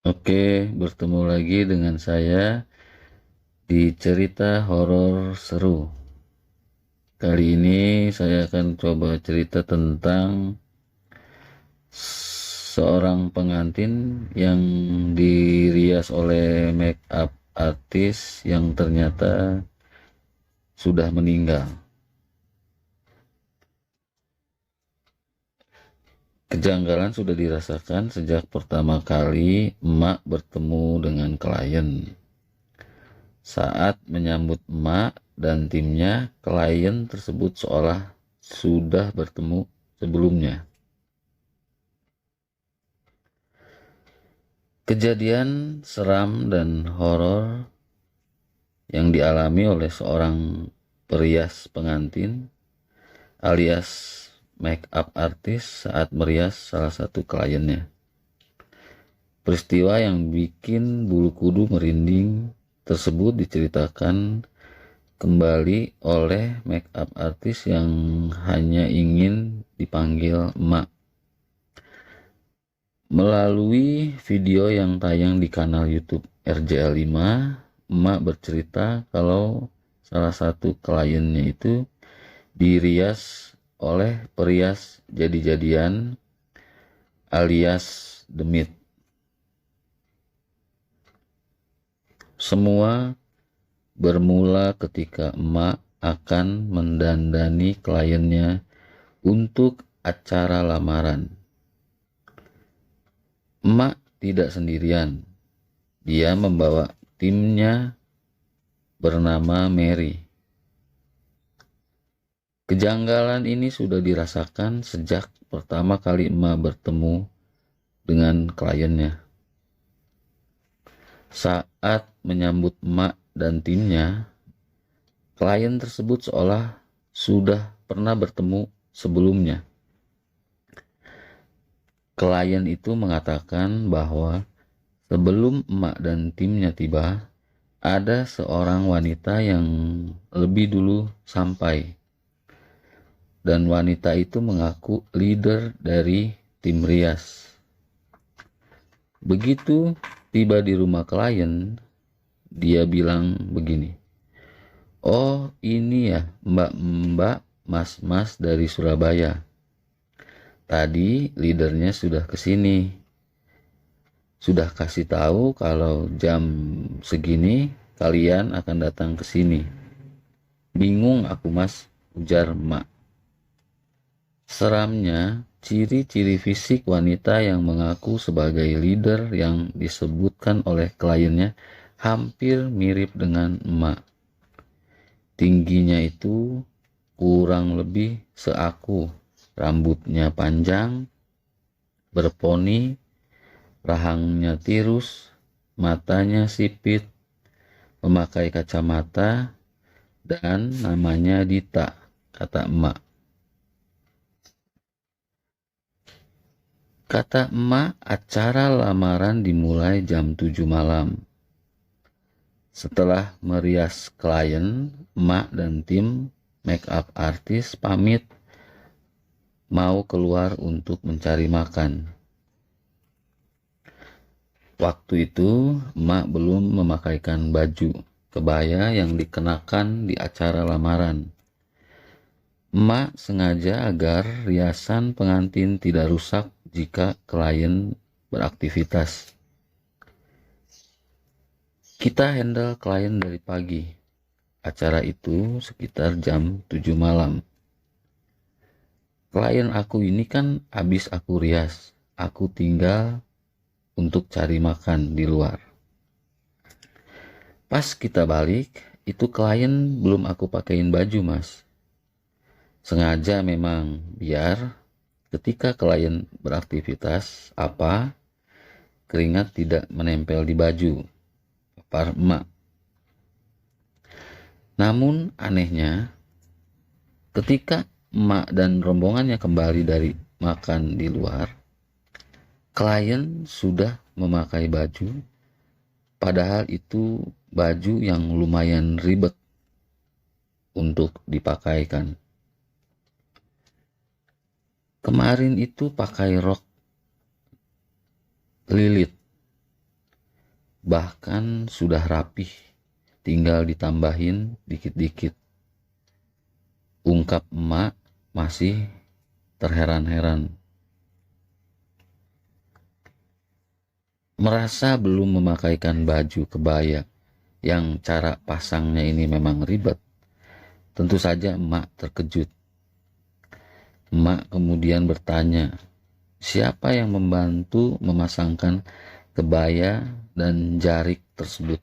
Oke, bertemu lagi dengan saya di cerita horor seru. Kali ini saya akan coba cerita tentang seorang pengantin yang dirias oleh make up artis yang ternyata sudah meninggal. Kejanggalan sudah dirasakan sejak pertama kali emak bertemu dengan klien. Saat menyambut emak dan timnya, klien tersebut seolah sudah bertemu sebelumnya. Kejadian seram dan horor yang dialami oleh seorang perias pengantin alias make up artis saat merias salah satu kliennya. Peristiwa yang bikin bulu kudu merinding tersebut diceritakan kembali oleh make up artis yang hanya ingin dipanggil emak. Melalui video yang tayang di kanal YouTube RJL5, emak bercerita kalau salah satu kliennya itu dirias oleh perias jadi-jadian alias demit. Semua bermula ketika emak akan mendandani kliennya untuk acara lamaran. Emak tidak sendirian. Dia membawa timnya bernama Mary. Kejanggalan ini sudah dirasakan sejak pertama kali emak bertemu dengan kliennya. Saat menyambut emak dan timnya, klien tersebut seolah sudah pernah bertemu sebelumnya. Klien itu mengatakan bahwa sebelum emak dan timnya tiba, ada seorang wanita yang lebih dulu sampai. Dan wanita itu mengaku leader dari tim rias. Begitu tiba di rumah klien, dia bilang begini, "Oh ini ya mbak-mbak, mas-mas dari Surabaya. Tadi leadernya sudah kesini. Sudah kasih tahu kalau jam segini kalian akan datang ke sini." "Bingung aku mas," ujar emak. Seramnya, ciri-ciri fisik wanita yang mengaku sebagai leader yang disebutkan oleh kliennya hampir mirip dengan emak. Tingginya itu kurang lebih seaku, rambutnya panjang, berponi, rahangnya tirus, matanya sipit, memakai kacamata, dan namanya Dita, kata emak. Kata emak, acara lamaran dimulai jam 7 malam. Setelah merias klien, emak dan tim make up artis pamit mau keluar untuk mencari makan. Waktu itu, emak belum memakaikan baju kebaya yang dikenakan di acara lamaran. Emak sengaja agar riasan pengantin tidak rusak jika klien beraktivitas. Kita handle klien dari pagi. Acara itu sekitar jam 7 malam. Klien aku ini kan habis aku rias. Aku tinggal untuk cari makan di luar. Pas kita balik, itu klien belum aku pakein baju mas. Sengaja memang biar ketika klien beraktivitas keringat tidak menempel di baju. Papar emak. Namun anehnya, ketika emak dan rombongannya kembali dari makan di luar, klien sudah memakai baju, padahal itu baju yang lumayan ribet untuk dipakaikan. Kemarin itu pakai rok lilit, bahkan sudah rapih, tinggal ditambahin dikit-dikit. Ungkap emak masih terheran-heran. Merasa belum memakaikan baju kebaya yang cara pasangnya ini memang ribet. Tentu saja emak terkejut. Emak kemudian bertanya, siapa yang membantu memasangkan kebaya dan jarik tersebut?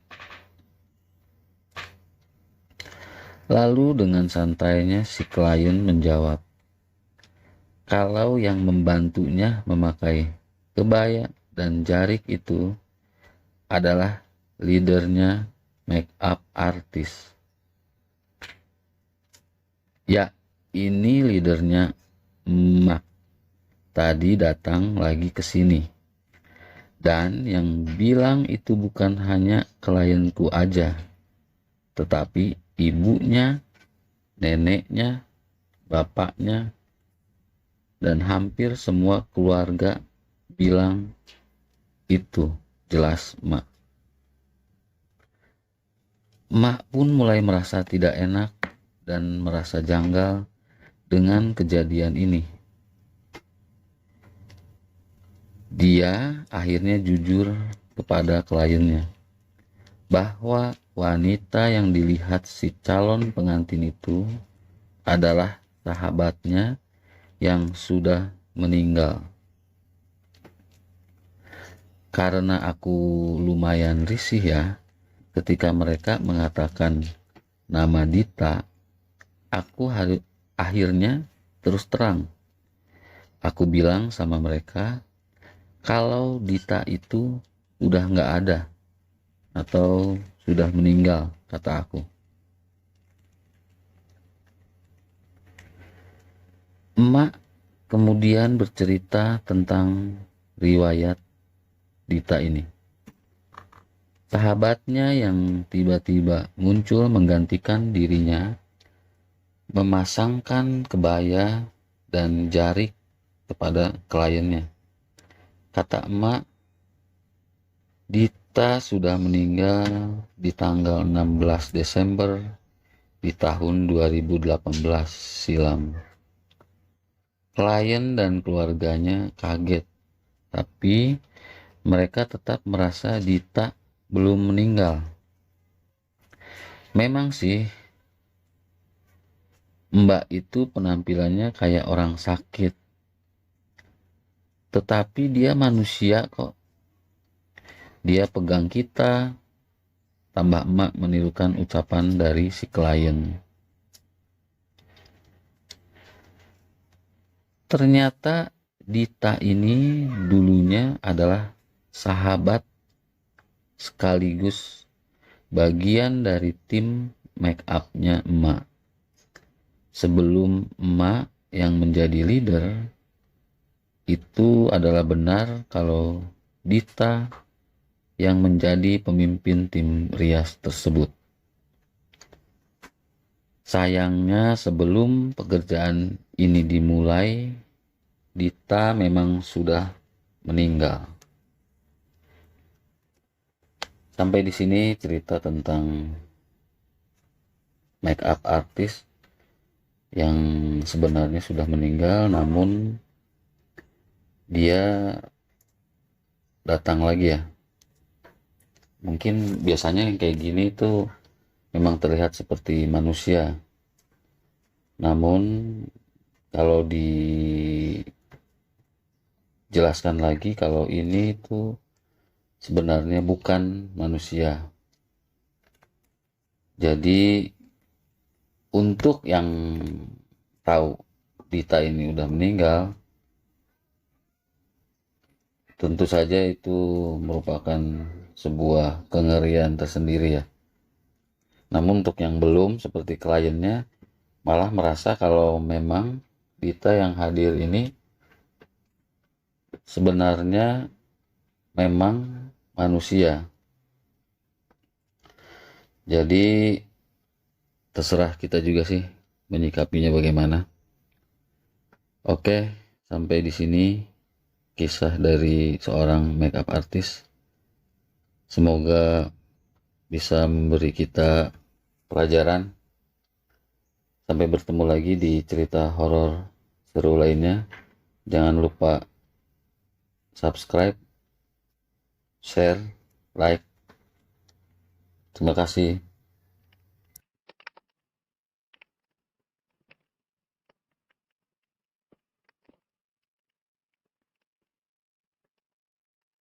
Lalu dengan santainya si klien menjawab, kalau yang membantunya memakai kebaya dan jarik itu adalah leadernya make up artist. Ya, ini leadernya emak. Tadi datang lagi ke sini. Dan yang bilang itu bukan hanya klienku aja, tetapi ibunya, neneknya, bapaknya, dan hampir semua keluarga bilang itu, jelas emak. Emak pun mulai merasa tidak enak dan merasa janggal dengan kejadian ini. Dia akhirnya jujur kepada kliennya bahwa wanita yang dilihat si calon pengantin itu adalah sahabatnya yang sudah meninggal. Karena aku lumayan risih ya ketika mereka mengatakan nama Dita, aku akhirnya terus terang. Aku bilang sama mereka kalau Dita itu udah nggak ada atau sudah meninggal, kata aku. Emak kemudian bercerita tentang riwayat Dita ini. Sahabatnya yang tiba-tiba muncul menggantikan dirinya, memasangkan kebaya dan jarik kepada kliennya. Kata emak, Dita sudah meninggal di tanggal 16 Desember di tahun 2018 silam. Klien dan keluarganya kaget, tapi mereka tetap merasa Dita belum meninggal. Memang sih, Mbak itu penampilannya kayak orang sakit, tetapi dia manusia kok. Dia pegang kita, tambah emak menirukan ucapan dari si klien. Ternyata Dita ini dulunya adalah sahabat sekaligus bagian dari tim make up-nya emak. Sebelum emak yang menjadi leader, itu adalah benar kalau Dita yang menjadi pemimpin tim rias tersebut. Sayangnya sebelum pekerjaan ini dimulai, Dita memang sudah meninggal. Sampai di sini cerita tentang make up artist yang sebenarnya sudah meninggal, namun dia datang lagi ya. Mungkin biasanya yang kayak gini itu memang terlihat seperti manusia, namun kalau dijelaskan lagi kalau ini itu sebenarnya bukan manusia. Jadi untuk yang tahu Dita ini udah meninggal, tentu saja itu merupakan sebuah kengerian tersendiri ya. Namun untuk yang belum seperti kliennya malah merasa kalau memang Dita yang hadir ini sebenarnya memang manusia. Jadi terserah kita juga sih menyikapinya bagaimana. Oke, sampai di sini kisah dari seorang makeup artist. Semoga bisa memberi kita pelajaran. Sampai bertemu lagi di cerita horor seru lainnya. Jangan lupa subscribe, share, like. Terima kasih.